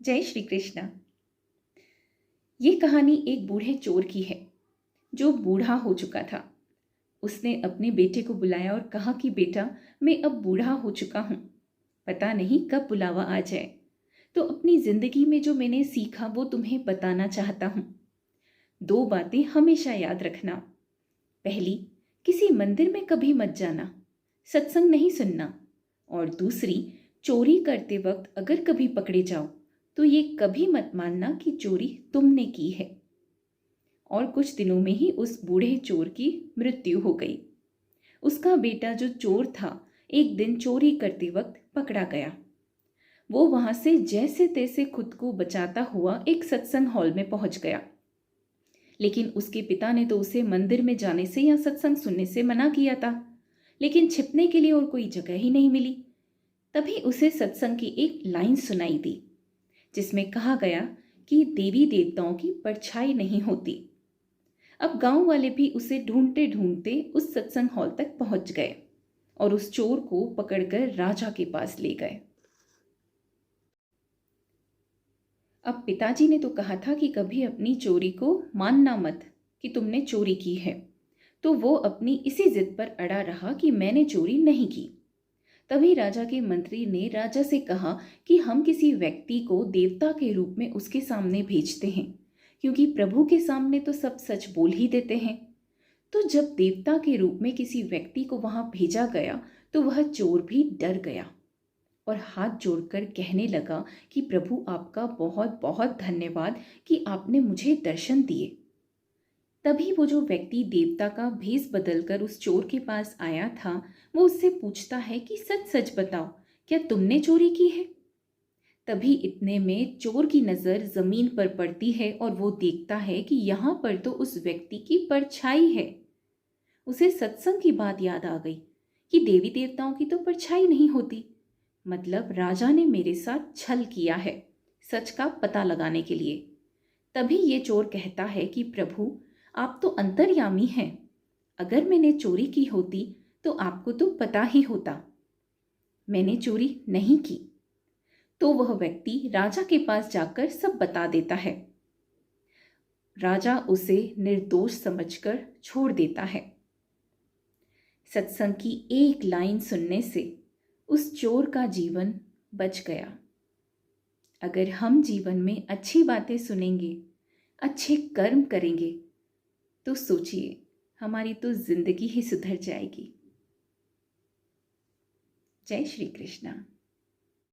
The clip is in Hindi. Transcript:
जय श्री कृष्ण। ये कहानी एक बूढ़े चोर की है जो बूढ़ा हो चुका था। उसने अपने बेटे को बुलाया और कहा कि बेटा, मैं अब बूढ़ा हो चुका हूँ, पता नहीं कब बुलावा आ जाए, तो अपनी जिंदगी में जो मैंने सीखा वो तुम्हें बताना चाहता हूँ। दो बातें हमेशा याद रखना। पहली, किसी मंदिर में कभी मत जाना, सत्संग नहीं सुनना। और दूसरी, चोरी करते वक्त अगर कभी पकड़े जाओ तो ये कभी मत मानना कि चोरी तुमने की है। और कुछ दिनों में ही उस बूढ़े चोर की मृत्यु हो गई। उसका बेटा जो चोर था, एक दिन चोरी करते वक्त पकड़ा गया। वो वहां से जैसे तैसे खुद को बचाता हुआ एक सत्संग हॉल में पहुंच गया। लेकिन उसके पिता ने तो उसे मंदिर में जाने से या सत्संग सुनने से मना किया था। लेकिन छिपने के लिए और कोई जगह ही नहीं मिली। तभी उसे सत्संग की एक लाइन सुनाई दी जिसमें कहा गया कि देवी देवताओं की परछाई नहीं होती। अब गांव वाले भी उसे ढूंढते ढूंढते उस सत्संग हॉल तक पहुंच गए और उस चोर को पकड़कर राजा के पास ले गए। अब पिताजी ने तो कहा था कि कभी अपनी चोरी को मानना मत कि तुमने चोरी की है, तो वो अपनी इसी जिद पर अड़ा रहा कि मैंने चोरी नहीं की। तभी राजा के मंत्री ने राजा से कहा कि हम किसी व्यक्ति को देवता के रूप में उसके सामने भेजते हैं, क्योंकि प्रभु के सामने तो सब सच बोल ही देते हैं। तो जब देवता के रूप में किसी व्यक्ति को वहां भेजा गया तो वह चोर भी डर गया और हाथ जोड़कर कहने लगा कि प्रभु, आपका बहुत बहुत धन्यवाद कि आपने मुझे दर्शन दिए। तभी वो जो व्यक्ति देवता का भेष बदलकर उस चोर के पास आया था, वो उससे पूछता है कि सच सच बताओ, क्या तुमने चोरी की है? तभी इतने में चोर की नजर जमीन पर पड़ती है और वो देखता है कि यहाँ पर तो उस व्यक्ति की परछाई है। उसे सत्संग की बात याद आ गई कि देवी देवताओं की तो परछाई नहीं होती। मतलब राजा ने मेरे साथ छल किया है सच का पता लगाने के लिए। तभी ये चोर कहता है कि प्रभु, आप तो अंतर्यामी हैं, अगर मैंने चोरी की होती तो आपको तो पता ही होता। मैंने चोरी नहीं की। तो वह व्यक्ति राजा के पास जाकर सब बता देता है। राजा उसे निर्दोष समझकर छोड़ देता है। सत्संग की एक लाइन सुनने से उस चोर का जीवन बच गया। अगर हम जीवन में अच्छी बातें सुनेंगे, अच्छे कर्म करेंगे, तो सोचिए हमारी तो जिंदगी ही सुधर जाएगी। जय श्री कृष्णा।